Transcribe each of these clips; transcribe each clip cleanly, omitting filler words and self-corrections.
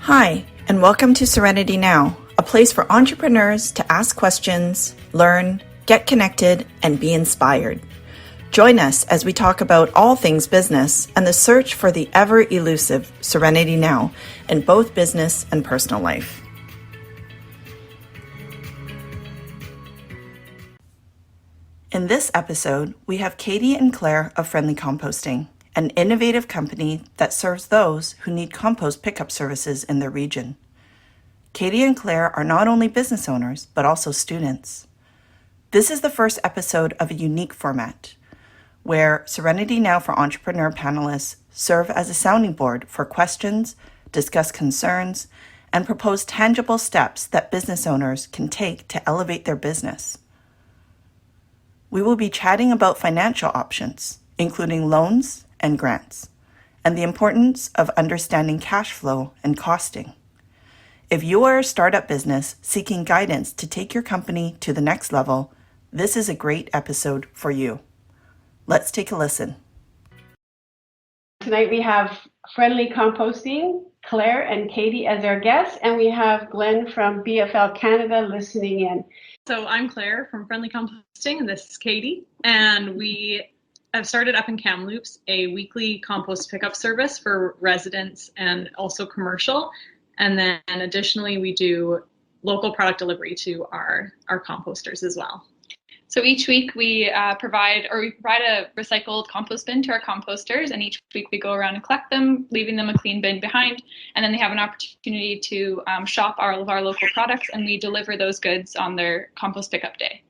Hi, and welcome to Serenity Now, a place for entrepreneurs to ask questions, learn, get connected, and be inspired. Join us as we talk about all things business and the search for the ever-elusive Serenity Now in both business and personal life. In this episode, we have Katie and Claire of Friendly Composting, an innovative company that serves those who need compost pickup services in their region. Katie and Claire are not only business owners, but also students. This is the first episode of a unique format, where Serenity Now for Entrepreneur panelists serve as a sounding board for questions, discuss concerns, and propose tangible steps that business owners can take to elevate their business. We will be chatting about financial options, including loans and grants, and the importance of understanding cash flow and costing. If you are a startup business seeking guidance to take your company to the next level, this is a great episode for you. Let's take a listen. Tonight we have Friendly Composting, Claire and Katie as our guests, and we have Glenn from BFL Canada listening in. So I'm Claire from Friendly Composting, and this is Katie. And we have started up in Kamloops a weekly compost pickup service for residents and also commercial. And then additionally, we do local product delivery to our composters as well. So each week we provide a recycled compost bin to our composters, and each week we go around and collect them, leaving them a clean bin behind, and then they have an opportunity to shop all of our local products, and we deliver those goods on their compost pickup day.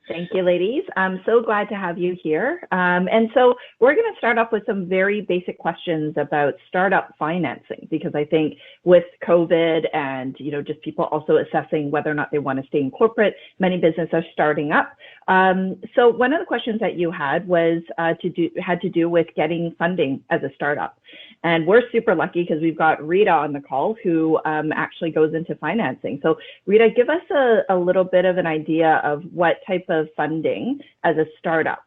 Thank you, ladies. I'm so glad to have you here. And so we're going to start off with some very basic questions about startup financing, because I think with COVID and, just people also assessing whether or not they want to stay in corporate, many businesses are starting up. So one of the questions that you had was had to do with getting funding as a startup. And we're super lucky because we've got Rita on the call who actually goes into financing. So Rita, give us a little bit of an idea of what type of funding as a startup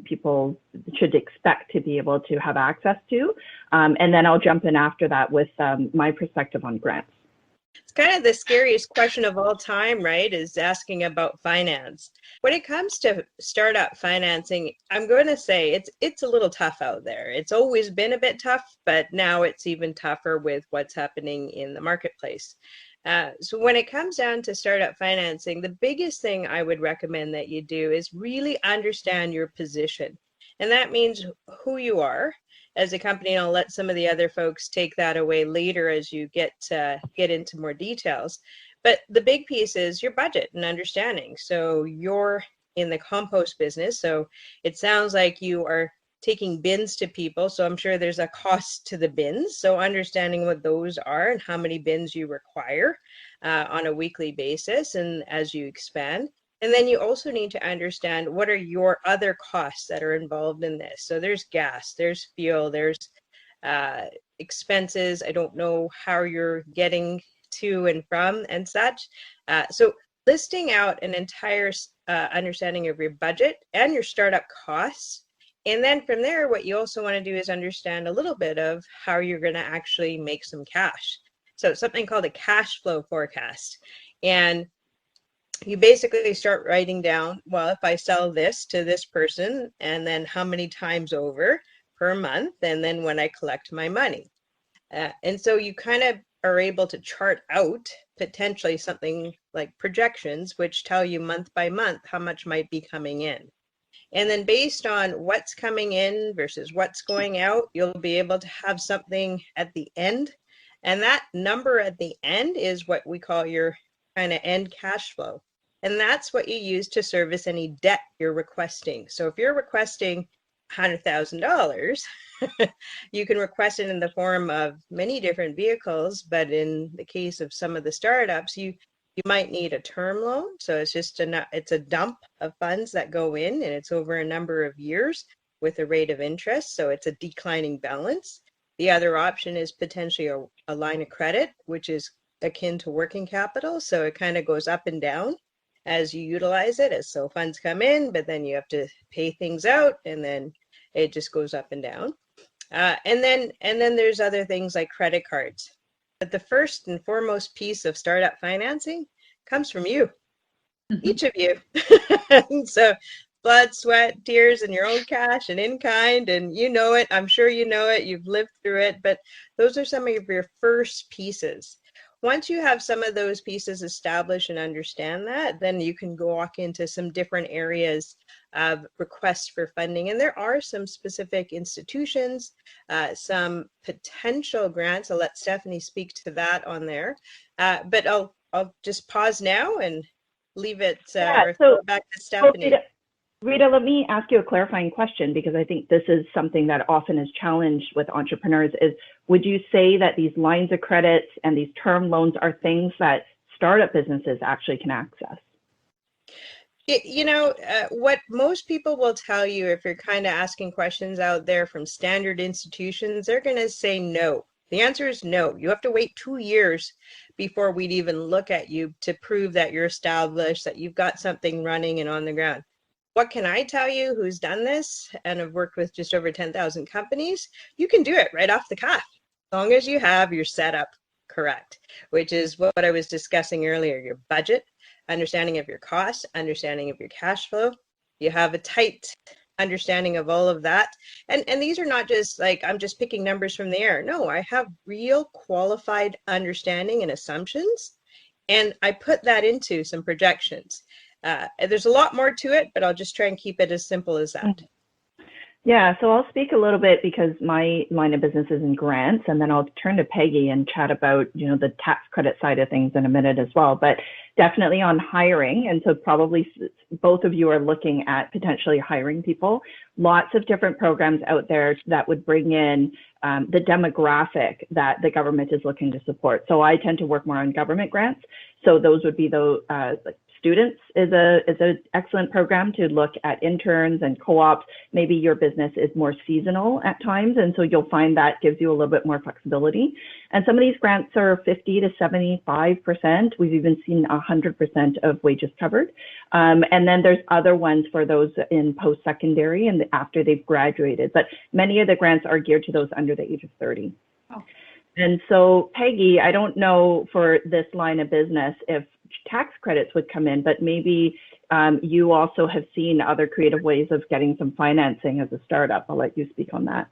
people should expect to be able to have access to. And then I'll jump in after that with my perspective on grants. It's kind of the scariest question of all time, right? Is asking about finance. When it comes to startup financing, I'm going to say it's a little tough out there. It's always been a bit tough, but now it's even tougher with what's happening in the marketplace. So when it comes down to startup financing, the biggest thing I would recommend that you do is really understand your position. And that means who you are as a company, and I'll let some of the other folks take that away later as you get into more details. But the big piece is your budget and understanding. So you're in the compost business, so it sounds like you are taking bins to people. So I'm sure there's a cost to the bins. So understanding what those are and how many bins you require on a weekly basis and as you expand. And then you also need to understand what are your other costs that are involved in this. So there's gas, there's fuel, there's expenses. I don't know how you're getting to and from and such. So listing out an entire understanding of your budget and your startup costs. And then from there, what you also want to do is understand a little bit of how you're going to actually make some cash. So something called a cash flow forecast. And you basically start writing down, well, if I sell this to this person, and then how many times over per month, and then when I collect my money. And so you kind of are able to chart out potentially something like projections, which tell you month by month how much might be coming in. And then based on what's coming in versus what's going out, you'll be able to have something at the end. And that number at the end is what we call your kind of end cash flow. And that's what you use to service any debt you're requesting. So if you're requesting $100,000, you can request it in the form of many different vehicles. But in the case of some of the startups, you might need a term loan. So it's a dump of funds that go in, and it's over a number of years with a rate of interest. So it's a declining balance. The other option is potentially a line of credit, which is akin to working capital. So it kind of goes up and down as you utilize it. As so funds come in, but then you have to pay things out, and then it just goes up and down. And then there's other things like credit cards. the first and foremost piece of startup financing comes from you, each of you. And so blood, sweat, tears, and your own cash and in kind, and you know it. I'm sure you know it. You've lived through it, but those are some of your first pieces. Once you have some of those pieces established and understand that, then you can go walk into some different areas of requests for funding. And there are some specific institutions, some potential grants. I'll let Stephanie speak to that on there. But I'll just pause now and leave it or throw it back to Stephanie. Rita, let me ask you a clarifying question, because I think this is something that often is challenged with entrepreneurs is, would you say that these lines of credits and these term loans are things that startup businesses actually can access? What most people will tell you, if you're kind of asking questions out there from standard institutions, they're going to say no. The answer is no. You have to wait 2 years before we'd even look at you to prove that you're established, that you've got something running and on the ground. What can I tell you, who's done this and have worked with just over 10,000 companies? You can do it right off the cuff, as long as you have your setup correct, which is what I was discussing earlier, your budget, understanding of your costs, understanding of your cash flow. You have a tight understanding of all of that. And these are not just like, I'm just picking numbers from the air. No, I have real qualified understanding and assumptions, and I put that into some projections. There's a lot more to it, but I'll just try and keep it as simple as that. Yeah, so I'll speak a little bit because my line of business is in grants, and then I'll turn to Peggy and chat about, the tax credit side of things in a minute as well. But definitely on hiring, and so probably both of you are looking at potentially hiring people. Lots of different programs out there that would bring in the demographic that the government is looking to support. So I tend to work more on government grants. So those would be like students is an excellent program to look at interns and co-ops. Maybe your business is more seasonal at times, and so you'll find that gives you a little bit more flexibility. And some of these grants are 50 to 75%. We've even seen 100% of wages covered. And then there's other ones for those in post-secondary and after they've graduated. But many of the grants are geared to those under the age of 30. Oh. And so, Peggy, I don't know for this line of business if tax credits would come in, but maybe you also have seen other creative ways of getting some financing as a startup. I'll let you speak on that.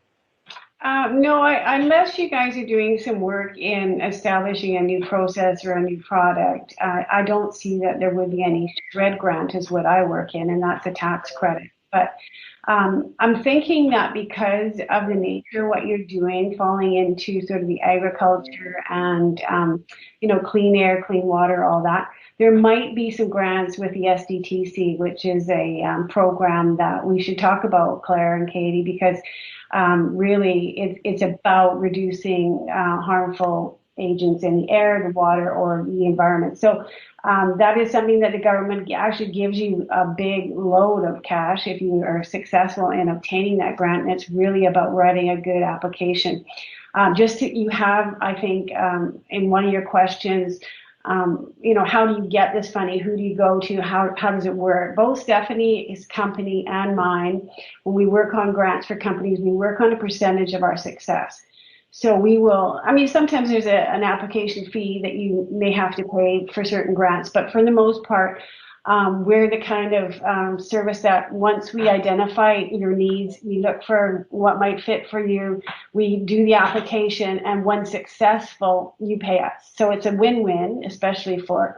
No, unless you guys are doing some work in establishing a new process or a new product, I don't see that there would be any SHRED grant is what I work in, and that's a tax credit. But I'm thinking that because of the nature of what you're doing, falling into sort of the agriculture and, clean air, clean water, all that, there might be some grants with the SDTC, which is a program that we should talk about, Claire and Katie, because really it's about reducing harmful agents in the air, the water, or the environment. So that is something that the government actually gives you a big load of cash if you are successful in obtaining that grant. And it's really about writing a good application. You have, I think, in one of your questions, how do you get this funding? Who do you go to? How does it work? Both Stephanie's company and mine, when we work on grants for companies, we work on a percentage of our success. So we will, sometimes there's an application fee that you may have to pay for certain grants, but for the most part, we're the kind of service that once we identify your needs, we look for what might fit for you, we do the application, and when successful, you pay us. So it's a win-win, especially for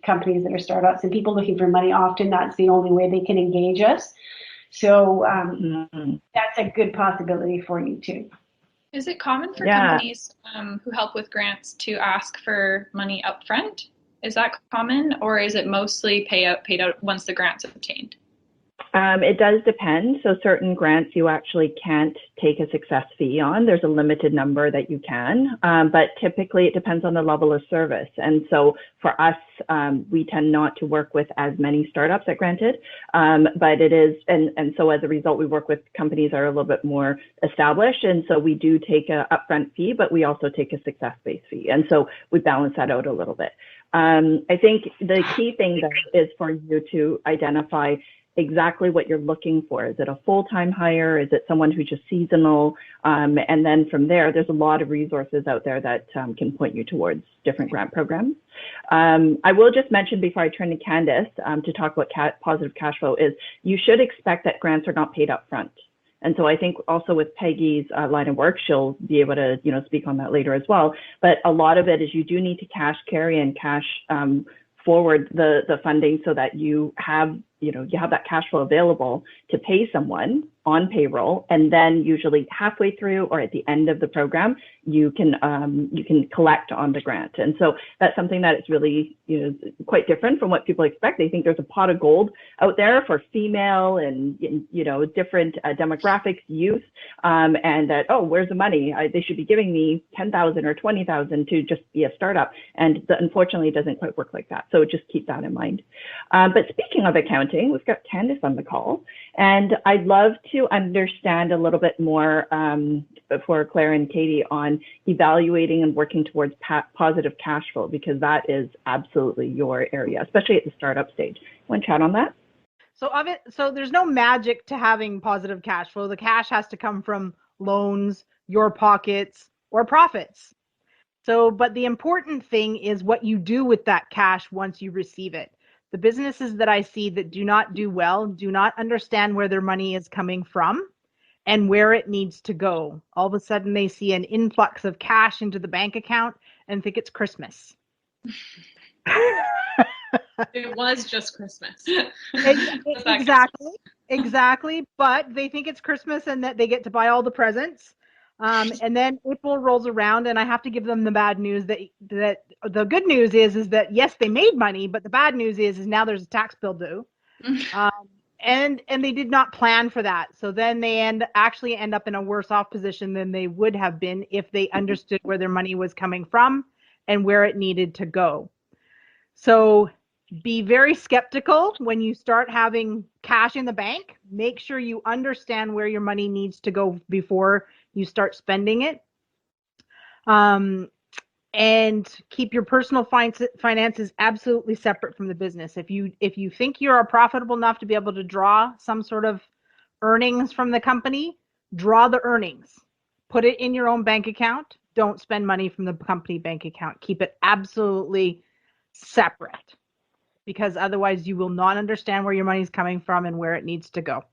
companies that are startups and people looking for money. Often that's the only way they can engage us. So that's a good possibility for you too. Is it common for companies who help with grants to ask for money upfront? Is that common, or is it mostly paid out once the grant's obtained? It does depend. So certain grants you actually can't take a success fee on. There's a limited number that you can, but typically it depends on the level of service. And so for us, we tend not to work with as many startups at Granted, but it is, and so as a result, we work with companies that are a little bit more established. And so we do take an upfront fee, but we also take a success-based fee. And so we balance that out a little bit. I think the key thing though is for you to identify exactly what you're looking for. Is it a full-time hire? Is it someone who's just seasonal? And then from there, there's a lot of resources out there that can point you towards different grant programs. I will just mention before I turn to Candace to talk about positive cash flow is you should expect that grants are not paid up front. And so I think also with Peggy's line of work, she'll be able to, speak on that later as well. But a lot of it is you do need to cash carry and cash forward the funding so that you have that cash flow available to pay someone on payroll, and then usually halfway through or at the end of the program, you can collect on the grant. And so that's something that is really quite different from what people expect. They think there's a pot of gold out there for female and different demographics, youth, and that, oh, where's the money? They should be giving me 10,000 or 20,000 to just be a startup. And unfortunately, it doesn't quite work like that. So just keep that in mind. But speaking of accounting, we've got Candace on the call, and I'd love to understand a little bit more for Claire and Katie on evaluating and working towards positive cash flow, because that is absolutely your area, especially at the startup stage. Want to chat on that? So there's no magic to having positive cash flow. The cash has to come from loans, your pockets, or profits. But the important thing is what you do with that cash once you receive it. The businesses that I see that do not do well do not understand where their money is coming from and where it needs to go. All of a sudden they see an influx of cash into the bank account and think it's Christmas. It was just Christmas. Exactly. But they think it's Christmas and that they get to buy all the presents. And then April rolls around and I have to give them the bad news that the good news is that yes, they made money, but the bad news is now there's a tax bill due. And they did not plan for that. So then they end up in a worse off position than they would have been if they understood where their money was coming from and where it needed to go. So be very skeptical when you start having cash in the bank. Make sure you understand where your money needs to go before you start spending it. And keep your personal finances absolutely separate from the business. If you think you are profitable enough to be able to draw some sort of earnings from the company, draw the earnings. Put it in your own bank account. Don't spend money from the company bank account. Keep it absolutely separate, because otherwise you will not understand where your money is coming from and where it needs to go.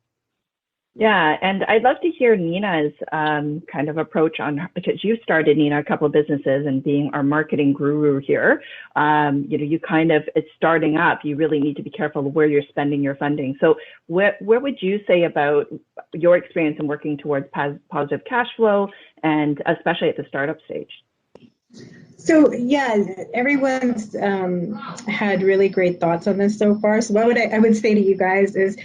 Yeah, and I'd love to hear Nina's kind of approach on, because you started, Nina, a couple of businesses, and being our marketing guru here, you kind of, it's starting up, you really need to be careful of where you're spending your funding. So where would you say about your experience in working towards positive cash flow, and especially at the startup stage? So yeah, everyone's had really great thoughts on this so far. So what I would say to you guys is,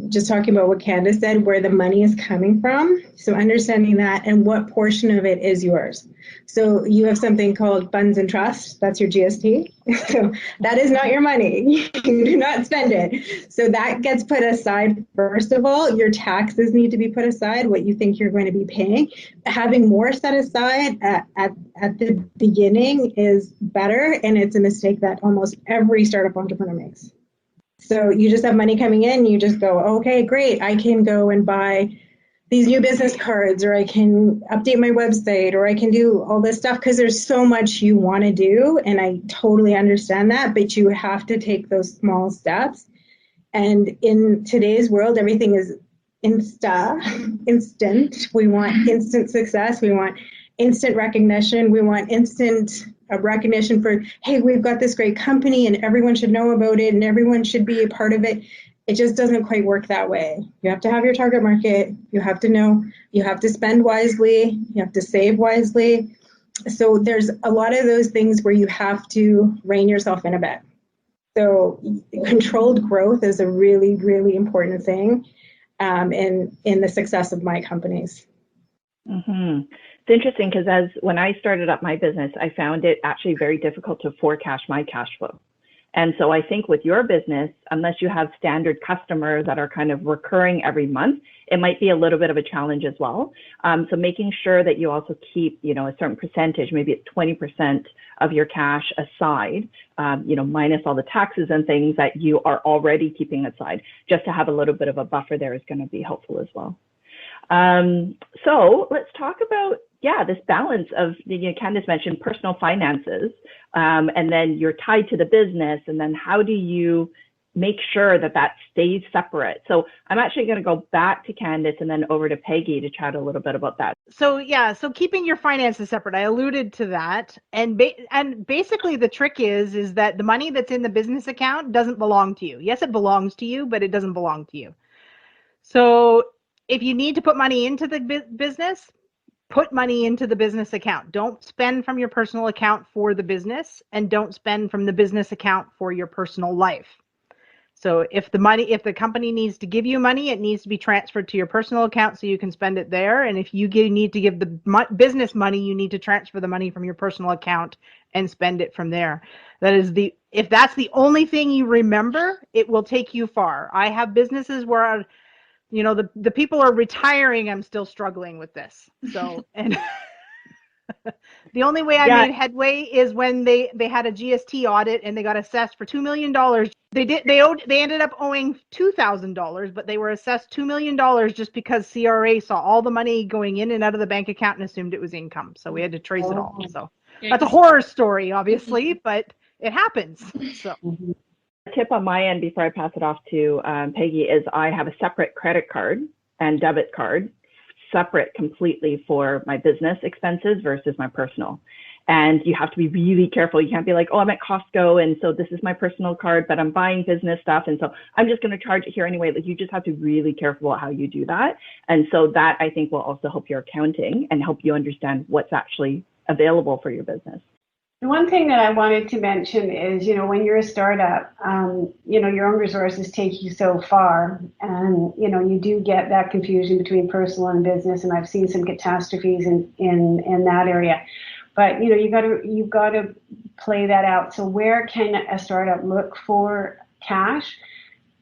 just talking about what Candace said, where the money is coming from. So understanding that and what portion of it is yours. So you have something called funds and trust. That's your GST. So that is not your money. You do not spend it. So that gets put aside. First of all, your taxes need to be put aside, what you think you're going to be paying. Having more set aside at the beginning is better. And it's a mistake that almost every startup entrepreneur makes. So you just have money coming in, you just go, okay, great, I can go and buy these new business cards, or I can update my website, or I can do all this stuff, because there's so much you want to do, and I totally understand that, but you have to take those small steps. And in today's world, everything is instant. We want instant success, we want instant recognition, we want instant recognition for, hey, we've got this great company and everyone should know about it and everyone should be a part of it. It just doesn't quite work that way. You have to have your target market. You have to know, you have to spend wisely. You have to save wisely. So there's a lot of those things where you have to rein yourself in a bit. So controlled growth is a really, really important thing in the success of my companies. Mm-hmm. It's interesting because when I started up my business, I found it actually very difficult to forecast my cash flow. And so I think with your business, unless you have standard customers that are kind of recurring every month, it might be a little bit of a challenge as well. So making sure that you also keep, a certain percentage, maybe it's 20% of your cash aside, minus all the taxes and things that you are already keeping aside. Just to have a little bit of a buffer there is going to be helpful as well. So let's talk about, this balance of, Candace mentioned personal finances, and then you're tied to the business, and then how do you make sure that that stays separate? So I'm actually going to go back to Candace and then over to Peggy to chat a little bit about that. So so keeping your finances separate, I alluded to that, and basically the trick is that the money that's in the business account doesn't belong to you. Yes, it belongs to you, but it doesn't belong to you. So if you need to put money into the business, put money into the business account. Don't spend from your personal account for the business, and don't spend from the business account for your personal life. So if the company needs to give you money, it needs to be transferred to your personal account so you can spend it there. And if you need to give the business money, you need to transfer the money from your personal account and spend it from there. If that's the only thing you remember, it will take you far. I have businesses where the people are retiring. I'm still struggling with this. So, and the only way I made headway is when they had a GST audit and they got assessed for $2 million. They ended up owing $2,000, but they were assessed $2 million just because CRA saw all the money going in and out of the bank account and assumed it was income. So we had to trace it all. So that's a horror story, obviously, but it happens. So. A tip on my end before I pass it off to Peggy is I have a separate credit card and debit card, separate completely for my business expenses versus my personal. And you have to be really careful. You can't be like, oh, I'm at Costco, and so this is my personal card, but I'm buying business stuff, and so I'm just going to charge it here anyway. Like, you just have to be really careful about how you do that. And so that, I think, will also help your accounting and help you understand what's actually available for your business. The one thing that I wanted to mention is, when you're a startup, your own resources take you so far, and, you do get that confusion between personal and business, and I've seen some catastrophes in that area. But, you've got to play that out. So where can a startup look for cash?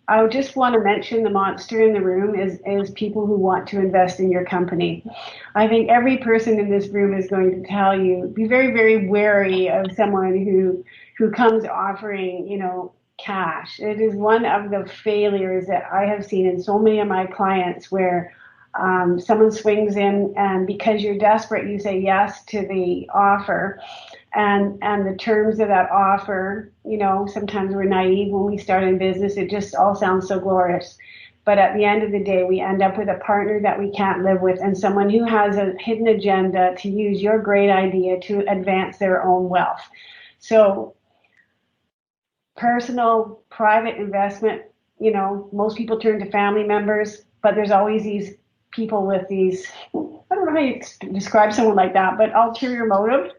I just want to mention the monster in the room is people who want to invest in your company. I think every person in this room is going to tell you, be very, very wary of someone who comes offering, cash. It is one of the failures that I have seen in so many of my clients where someone swings in, and because you're desperate, you say yes to the offer. And the terms of that offer, sometimes we're naive when we start in business. It just all sounds so glorious. But at the end of the day, we end up with a partner that we can't live with, and someone who has a hidden agenda to use your great idea to advance their own wealth. So personal, private investment, most people turn to family members, but there's always these people with these, I don't know how you describe someone like that, but ulterior motive.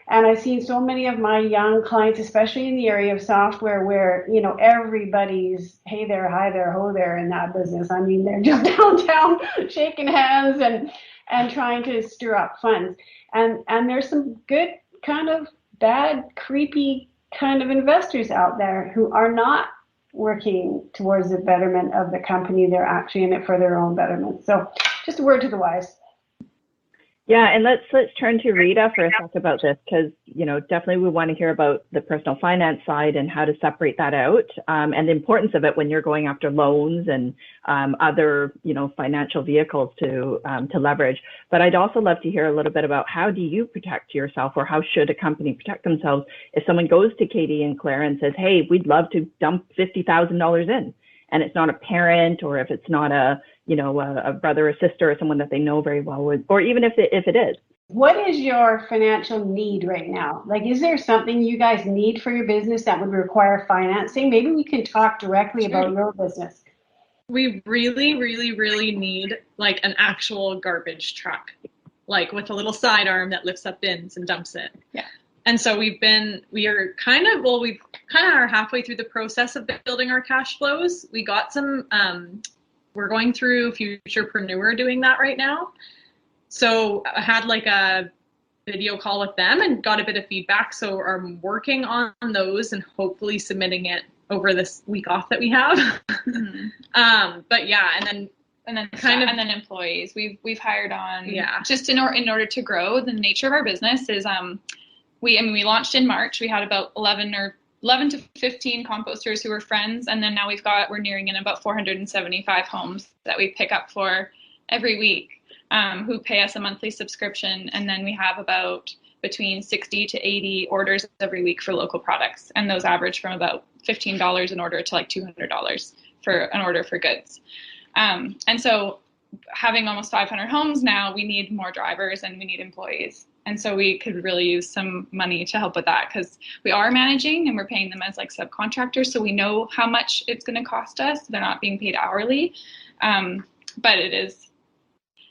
And I've seen so many of my young clients, especially in the area of software, where, everybody's hey there, hi there, ho there in that business. I mean, they're just downtown shaking hands and trying to stir up funds. And there's some good kind of bad, creepy kind of investors out there who are not working towards the betterment of the company. They're actually in it for their own betterment. So just a word to the wise. Yeah, and let's turn to Rita for a sec about this, because definitely we want to hear about the personal finance side and how to separate that out, and the importance of it when you're going after loans and other financial vehicles to leverage. But I'd also love to hear a little bit about how do you protect yourself, or how should a company protect themselves if someone goes to Katie and Claire and says, hey, we'd love to dump $50,000 in, and it's not a parent, or if it's not a brother or sister or someone that they know very well, or even if it is. What is your financial need right now? Like, is there something you guys need for your business that would require financing? Maybe we can talk directly about your business. We really, really, really need like an actual garbage truck, like with a little sidearm that lifts up bins and dumps it. Yeah. And so we are kind of are halfway through the process of building our cash flows. We got some, we're going through Futurepreneur doing that right now. So I had like a video call with them and got a bit of feedback. So I'm working on those and hopefully submitting it over this week off that we have. Mm-hmm. But yeah, and then employees. We've hired on, just in order to grow. The nature of our business is we launched in March. We had about 11 to 15 composters who were friends, and then now we're nearing in about 475 homes that we pick up for every week, who pay us a monthly subscription, and then we have about between 60 to 80 orders every week for local products, and those average from about $15 an order to like $200 for an order for goods. And so having almost 500 homes now, we need more drivers and we need employees. And so we could really use some money to help with that, because we are managing and we're paying them as like subcontractors. So we know how much it's going to cost us. They're not being paid hourly. But it is,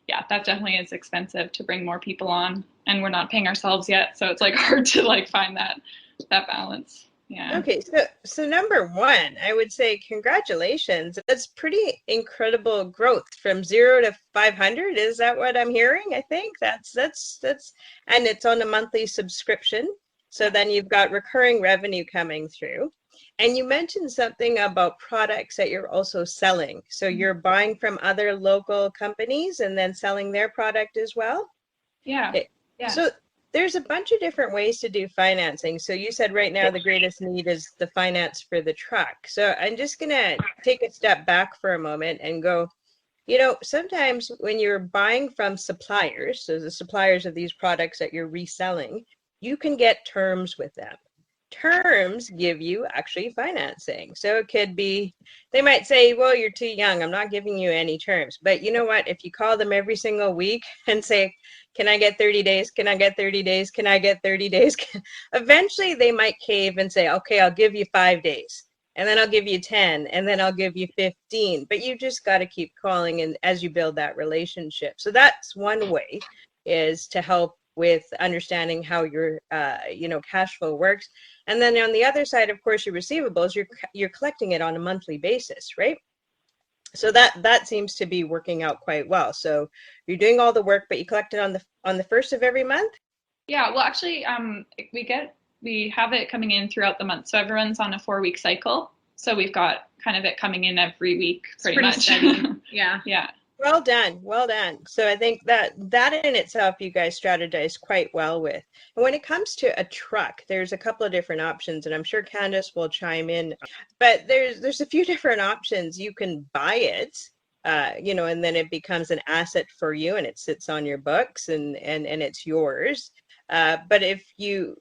yeah, that definitely is expensive to bring more people on, and we're not paying ourselves yet. So it's like hard to like find that balance. Yeah. Okay, so number one, I would say congratulations. That's pretty incredible growth from 0 to 500. Is that what I'm hearing? I think that's and it's on a monthly subscription. So then you've got recurring revenue coming through. And you mentioned something about products that you're also selling. So you're buying from other local companies and then selling their product as well? Yeah. Okay. Yeah. So there's a bunch of different ways to do financing. So you said right now the greatest need is the finance for the truck. So I'm just going to take a step back for a moment and go, sometimes when you're buying from suppliers, so the suppliers of these products that you're reselling, you can get terms with them. Terms give you actually financing. So it could be, they might say, well, you're too young, I'm not giving you any terms. But you know what? If you call them every single week and say, can I get 30 days? Can I get 30 days? Can I get 30 days? Eventually they might cave and say, okay, I'll give you 5 days. And then I'll give you 10, and then I'll give you 15. But you just got to keep calling, and as you build that relationship. So that's one way, is to help with understanding how your cash flow works. And then on the other side, of course, your receivables, you're collecting it on a monthly basis, right? So that seems to be working out quite well. So you're doing all the work, but you collect it on the first of every month? Yeah, well, actually, we have it coming in throughout the month. So everyone's on a 4-week cycle. So we've got kind of it coming in every week, pretty much. Steady. Yeah. Yeah. Well done. Well done. So I think that in itself, you guys strategize quite well with. And when it comes to a truck, there's a couple of different options, and I'm sure Candace will chime in. But there's a few different options. You can buy it, and then it becomes an asset for you, and it sits on your books, and it's yours. But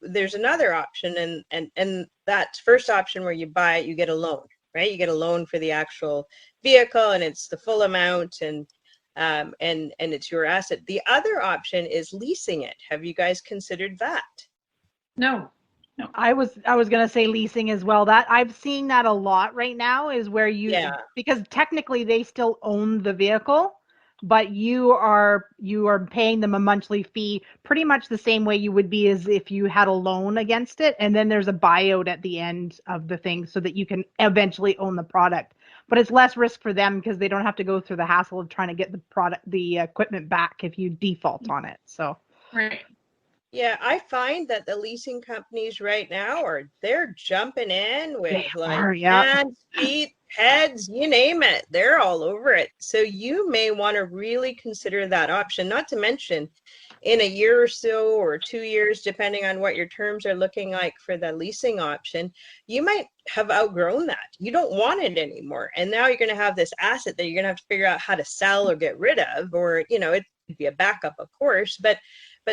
there's another option, and that first option where you buy it, you get a loan, right? You get a loan for the actual vehicle, and it's the full amount, and it's your asset. The other option is leasing it. Have you guys considered that? No. I was going to say leasing as well. That I've seen that a lot right now, is where because technically they still own the vehicle, but you are paying them a monthly fee, pretty much the same way you would be as if you had a loan against it. And then there's a buyout at the end of the thing so that you can eventually own the product. But it's less risk for them because they don't have to go through the hassle of trying to get the equipment back if you default on it. So Right. Yeah, I find that the leasing companies right now they're jumping in with hands, feet, heads, you name it. They're all over it. So you may want to really consider that option, not to mention in a year or so, or 2 years, depending on what your terms are looking like for the leasing option, you might have outgrown that. You don't want it anymore. And now you're going to have this asset that you're going to have to figure out how to sell or get rid of, or, it could be a backup, of course, but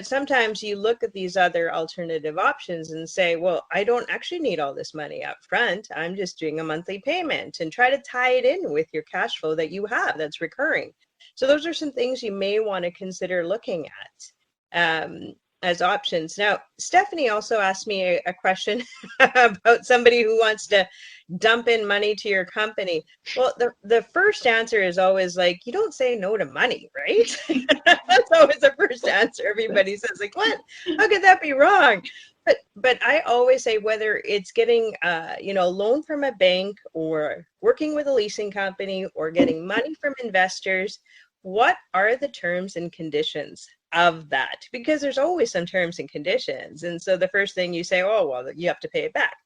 sometimes you look at these other alternative options and say, well, I don't actually need all this money up front. I'm just doing a monthly payment, and try to tie it in with your cash flow that you have that's recurring. So those are some things you may want to consider looking at as options. Now, Stephanie also asked me a question about somebody who wants to dump in money to your company. Well, the first answer is always like, you don't say no to money, right? That's always the first answer. Everybody says, like, what? How could that be wrong? But I always say, whether it's getting a loan from a bank, or working with a leasing company, or getting money from investors, what are the terms and conditions of that? Because there's always some terms and conditions. And so the first thing you say, oh, well, you have to pay it back.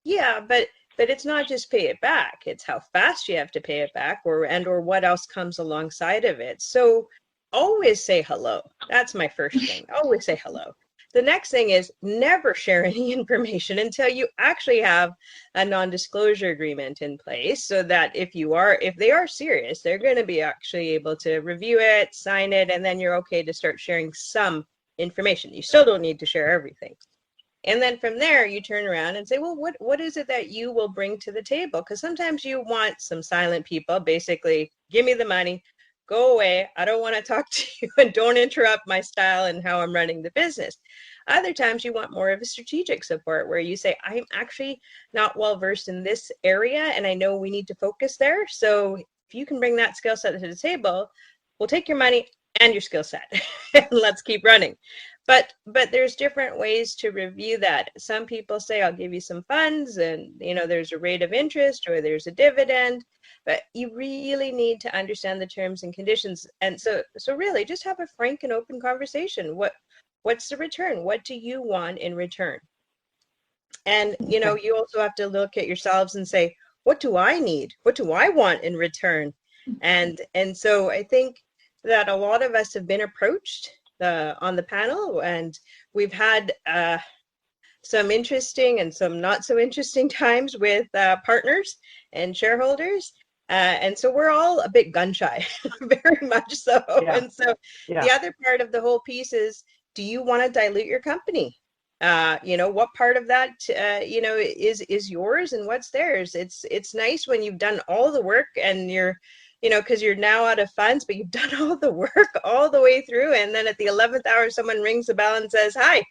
Yeah, but it's not just pay it back. It's how fast you have to pay it back, or what else comes alongside of it. So always say hello. That's my first thing. Always say hello. the next thing is never share any information until you actually have a non-disclosure agreement in place, so that if they are serious, they're going to be actually able to review it, sign it, and then you're okay to start sharing some information. You still don't need to share everything. And then from there, you turn around and say, well, what is it that you will bring to the table? Because sometimes you want some silent people, basically, give me the money, go away. I don't want to talk to you, and don't interrupt my style and how I'm running the business. Other times you want more of a strategic support where you say, I'm actually not well versed in this area, and I know we need to focus there. So if you can bring that skill set to the table, we'll take your money and your skill set and let's keep running. But there's different ways to review that. Some people say, I'll give you some funds, and there's a rate of interest or there's a dividend, but you really need to understand the terms and conditions. And so really just have a frank and open conversation. What's the return? What do you want in return? And you also have to look at yourselves and say, what do I need? What do I want in return? And so I think that a lot of us have been approached on the panel, and we've had some interesting and some not so interesting times with partners and shareholders, and so we're all a bit gun shy, very much so. Yeah. And so the other part of the whole piece is, do you want to dilute your company? What part of that is yours and what's theirs? It's nice when you've done all the work and you're because you're now out of funds, but you've done all the work all the way through. And then at the 11th hour, someone rings the bell and says, hi,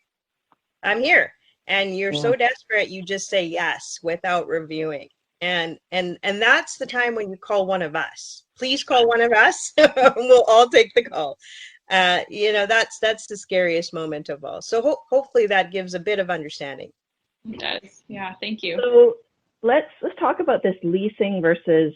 I'm here. And you're so desperate, you just say yes without reviewing. And that's the time when you call one of us. Please call one of us. We'll all take the call. That's the scariest moment of all. So hopefully that gives a bit of understanding. It does. Yeah, thank you. So let's talk about this leasing versus,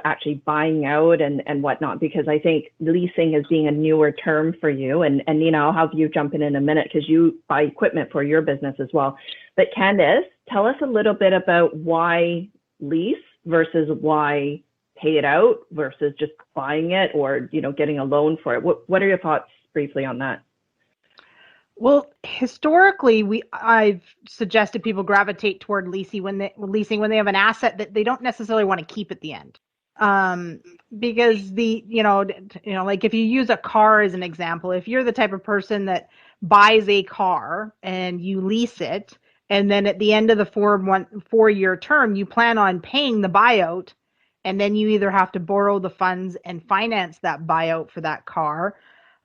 actually buying out and whatnot, because I think leasing is being a newer term for you. And Nina, I'll have you jump in a minute because you buy equipment for your business as well. But Candace, tell us a little bit about why lease versus why pay it out versus just buying it or, getting a loan for it. What are your thoughts briefly on that? Well, historically, I've suggested people gravitate toward leasing when they have an asset that they don't necessarily want to keep at the end. Because like if you use a car as an example, if you're the type of person that buys a car and you lease it, and then at the end of the 4-year term, you plan on paying the buyout, and then you either have to borrow the funds and finance that buyout for that car,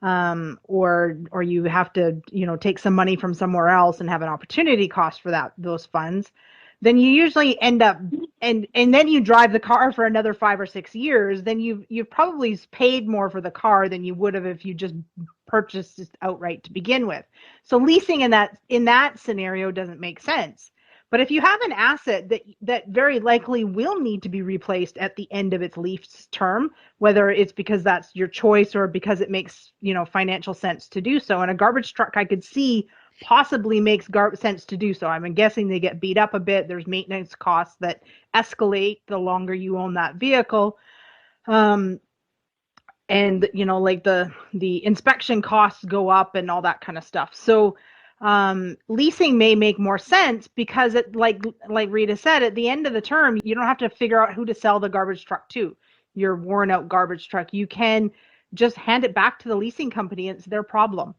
or you have to, take some money from somewhere else and have an opportunity cost for those funds, then you usually end up, and then you drive the car for another 5 or 6 years, then you've probably paid more for the car than you would have if you just purchased it outright to begin with. So leasing in that scenario doesn't make sense. But if you have an asset that very likely will need to be replaced at the end of its lease term, whether it's because that's your choice or because it makes, financial sense to do so. And a garbage truck I could see possibly makes sense to do so. I'm guessing they get beat up a bit. There's maintenance costs that escalate the longer you own that vehicle. And like the inspection costs go up and all that kind of stuff. So leasing may make more sense because it, like Rita said, at the end of the term, you don't have to figure out who to sell the garbage truck to. Your worn out garbage truck, you can just hand it back to the leasing company. It's their problem.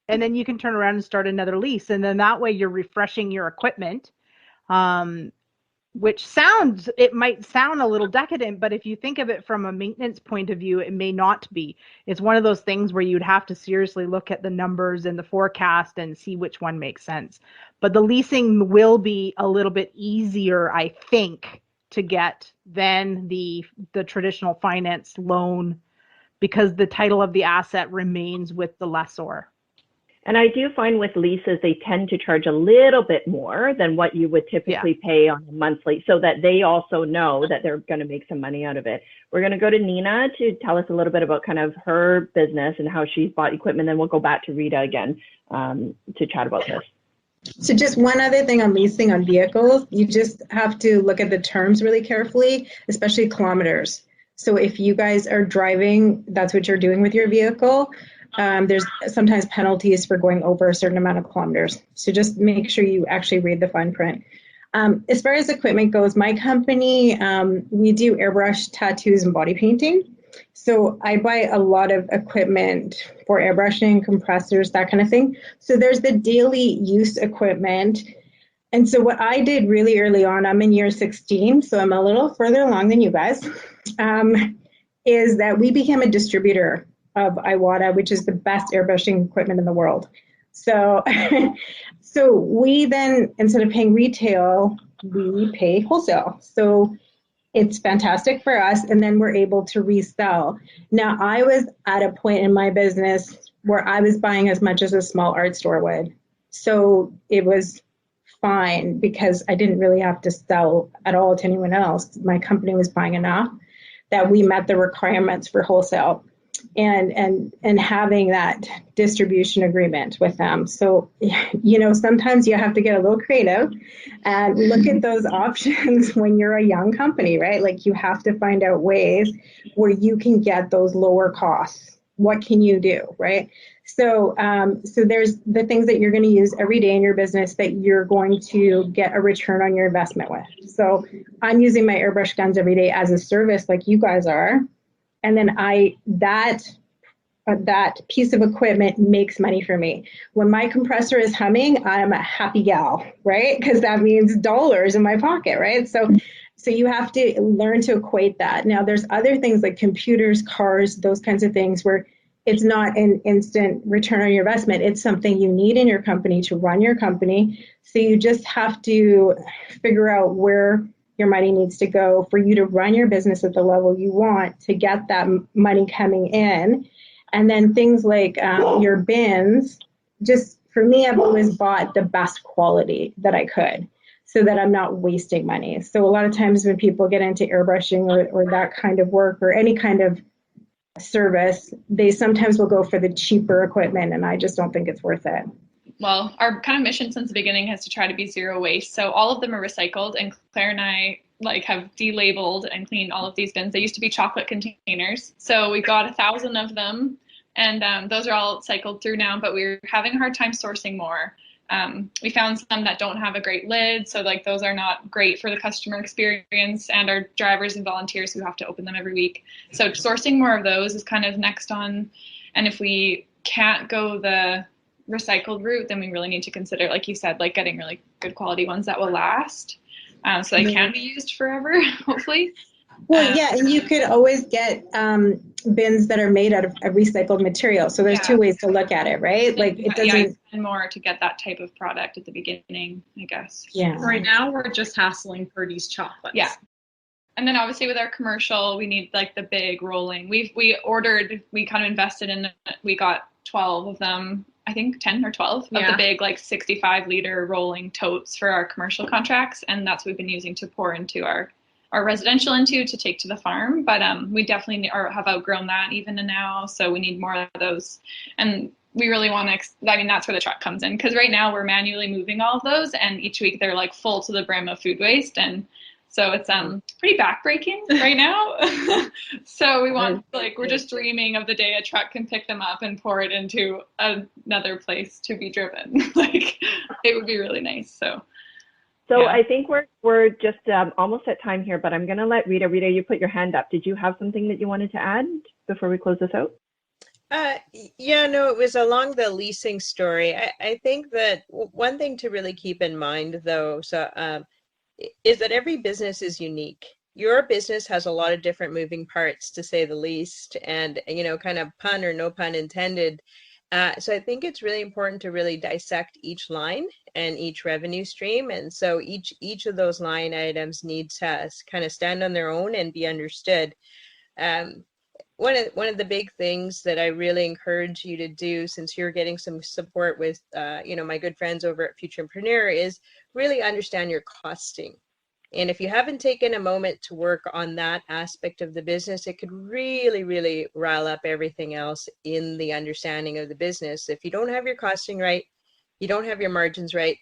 And then you can turn around and start another lease. And then that way you're refreshing your equipment, which it might sound a little decadent, but if you think of it from a maintenance point of view, it may not be. It's one of those things where you'd have to seriously look at the numbers and the forecast and see which one makes sense. But the leasing will be a little bit easier, I think, to get than the traditional finance loan, because the title of the asset remains with the lessor. And I do find with leases, they tend to charge a little bit more than what you would typically pay on a monthly, so that they also know that they're going to make some money out of it. We're going to go to Nina to tell us a little bit about kind of her business and how she's bought equipment. Then we'll go back to Rita again to chat about this. So just one other thing on leasing on vehicles, you just have to look at the terms really carefully, especially kilometers. So if you guys are driving, that's what you're doing with your vehicle. there's sometimes penalties for going over a certain amount of kilometers. So just make sure you actually read the fine print. As far as equipment goes, my company, we do airbrush, tattoos, and body painting. So I buy a lot of equipment for airbrushing, compressors, that kind of thing. So there's the daily use equipment. And so what I did really early on, I'm in year 16, so I'm a little further along than you guys, is that we became a distributor of Iwata, which is the best airbrushing equipment in the world. So, so we then, instead of paying retail, we pay wholesale. So it's fantastic for us, and then we're able to resell. Now, I was at a point in my business where I was buying as much as a small art store would. So it was fine because I didn't really have to sell at all to anyone else. My company was buying enough that we met the requirements for wholesale and having that distribution agreement with them. So, you know, sometimes you have to get a little creative and look at those options when you're a young company, right? Like you have to find out ways where you can get those lower costs. What can you do, right? So, so there's the things that you're going to use every day in your business that you're going to get a return on your investment with. So I'm using my airbrush guns every day as a service like you guys are. And then that piece of equipment makes money for me. When my compressor is humming, I'm a happy gal, right? Because that means dollars in my pocket, right? So you have to learn to equate that. Now, there's other things like computers, cars, those kinds of things where it's not an instant return on your investment. It's something you need in your company to run your company. So you just have to figure out where your money needs to go for you to run your business at the level you want to get that money coming in. And then things like your bins, just for me, I've always bought the best quality that I could so that I'm not wasting money. So a lot of times when people get into airbrushing or that kind of work or any kind of service, they sometimes will go for the cheaper equipment, and I just don't think it's worth it. Well, our kind of mission since the beginning has to try to be zero waste. So all of them are recycled, and Claire and I have delabeled and cleaned all of these bins. They used to be chocolate containers. So we got 1,000 of them, and those are all cycled through now, but we're having a hard time sourcing more. We found some that don't have a great lid, so those are not great for the customer experience and our drivers and volunteers who have to open them every week. So sourcing more of those is kind of next on, and if we can't go the recycled route, then we really need to consider, like you said, getting really good quality ones that will last, so they can be used forever, hopefully. Well, yeah, and you could always get bins that are made out of a recycled material. So there's two ways to look at it, right? Like it doesn't. Yeah, spend more to get that type of product at the beginning, I guess. Yeah. Right now, we're just hassling for these chocolates. Yeah. And then obviously with our commercial, we need the big rolling. We kind of invested in, we got 12 of them. I think 10 or 12 of the big 65-liter rolling totes for our commercial contracts, and that's what we've been using to pour into our residential into to take to the farm. But we definitely have outgrown that even now, so we need more of those. And we really want to, that's where the truck comes in, because right now we're manually moving all of those, and each week they're full to the brim of food waste, and so it's pretty backbreaking right now. So we want, we're just dreaming of the day a truck can pick them up and pour it into another place to be driven. It would be really nice. So yeah. I think we're just almost at time here, but I'm going to let Rita. Rita, you put your hand up. Did you have something that you wanted to add before we close this out? Yeah, no, it was along the leasing story. I think that one thing to really keep in mind, though, is that every business is unique. Your business has a lot of different moving parts, to say the least, and kind of pun or no pun intended. So I think it's really important to really dissect each line and each revenue stream, and so each of those line items needs to kind of stand on their own and be understood. One of the big things that I really encourage you to do, since you're getting some support with my good friends over at Futurepreneur, is really understand your costing. And if you haven't taken a moment to work on that aspect of the business, it could really, really rile up everything else in the understanding of the business. If you don't have your costing right, you don't have your margins right,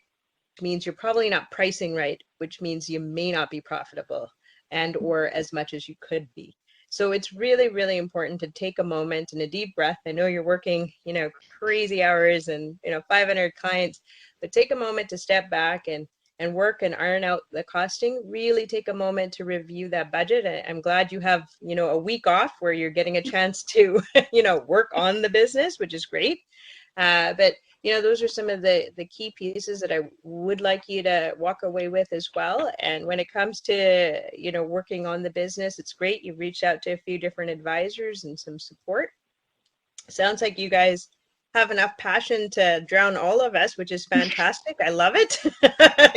which means you're probably not pricing right, which means you may not be profitable and or as much as you could be. So it's really, really important to take a moment and a deep breath. I know you're working, crazy hours and, 500 clients, but take a moment to step back and work and iron out the costing. Really take a moment to review that budget. I'm glad you have, a week off where you're getting a chance to, work on the business, which is great. But those are some of the key pieces that I would like you to walk away with as well. And when it comes to, working on the business, it's great. You've reached out to a few different advisors and some support. Sounds like you guys have enough passion to drown all of us, which is fantastic. I love it.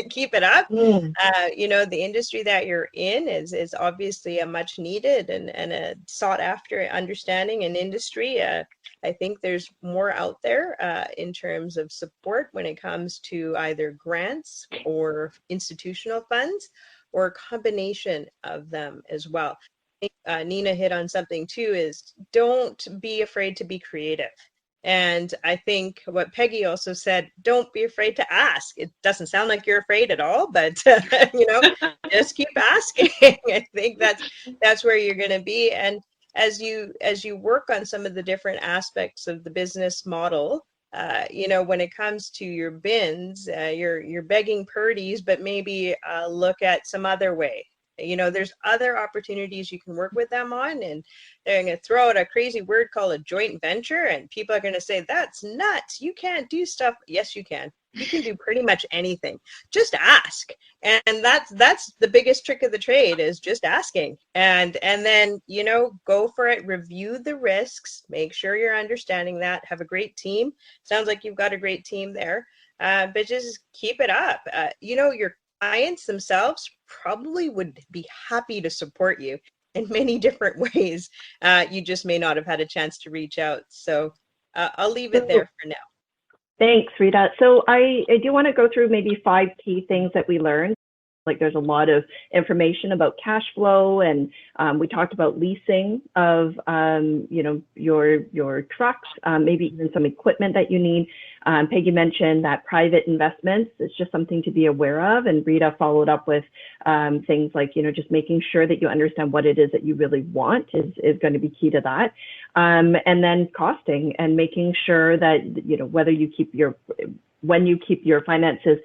Keep it up. The industry that you're in is obviously a much needed and a sought after understanding and industry. I think there's more out there in terms of support when it comes to either grants or institutional funds or a combination of them as well. I think, Nina hit on something too, is don't be afraid to be creative. And I think what Peggy also said, don't be afraid to ask. It doesn't sound like you're afraid at all, but just keep asking. I think that's where you're going to be. And as you work on some of the different aspects of the business model, when it comes to your bins, you're begging purdies, but maybe look at some other way. There's other opportunities you can work with them on, and they're going to throw out a crazy word called a joint venture, and people are going to say, that's nuts. You can't do stuff. Yes, you can. You can do pretty much anything. Just ask. And that's the biggest trick of the trade, is just asking. And then, go for it. Review the risks. Make sure you're understanding that. Have a great team. Sounds like you've got a great team there. But just keep it up. Your clients themselves probably would be happy to support you in many different ways. You just may not have had a chance to reach out. So I'll leave it there for now. Thanks, Rita. So I do want to go through maybe 5 key things that we learned. Like, there's a lot of information about cash flow, and we talked about leasing of your trucks, maybe even some equipment that you need. Peggy mentioned that private investments is just something to be aware of, and Rita followed up with things like just making sure that you understand what it is that you really want is going to be key to that. And then costing and making sure that when you keep your finances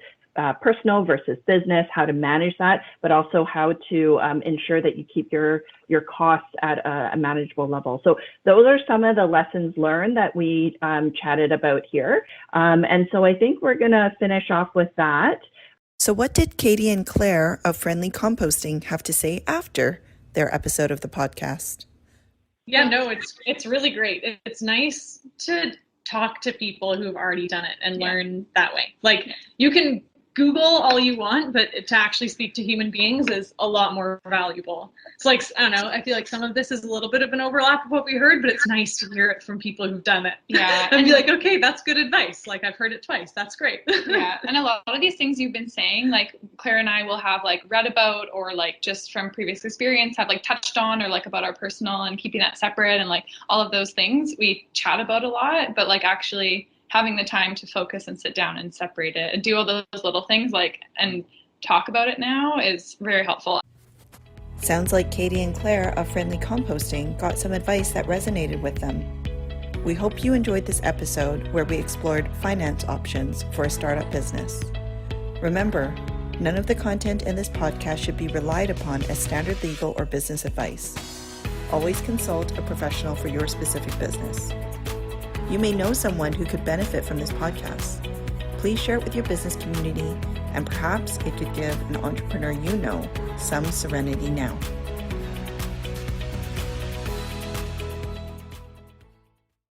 personal versus business, how to manage that, but also how to ensure that you keep your costs at a manageable level. So those are some of the lessons learned that we chatted about here. And so I think we're going to finish off with that. So what did Katie and Claire of Friendly Composting have to say after their episode of the podcast? Yeah, no, it's really great. It's nice to talk to people who've already done it and learn that way. Like, you can Google all you want, but to actually speak to human beings is a lot more valuable. It's like, I don't know, I feel like some of this is a little bit of an overlap of what we heard, but it's nice to hear it from people who've done it. Yeah. And be like, okay, that's good advice. Like, I've heard it twice. That's great. Yeah. And a lot of these things you've been saying, like Claire and I will have like read about, or like just from previous experience have like touched on, or like about our personal and keeping that separate, and like all of those things we chat about a lot, but like actually having the time to focus and sit down and separate it and do all those little things and talk about it now is very helpful. Sounds like Katie and Claire of Friendly Composting got some advice that resonated with them. We hope you enjoyed this episode where we explored finance options for a startup business. Remember, none of the content in this podcast should be relied upon as standard legal or business advice. Always consult a professional for your specific business. You may know someone who could benefit from this podcast. Please share it with your business community, and perhaps it could give an entrepreneur you know some serenity now.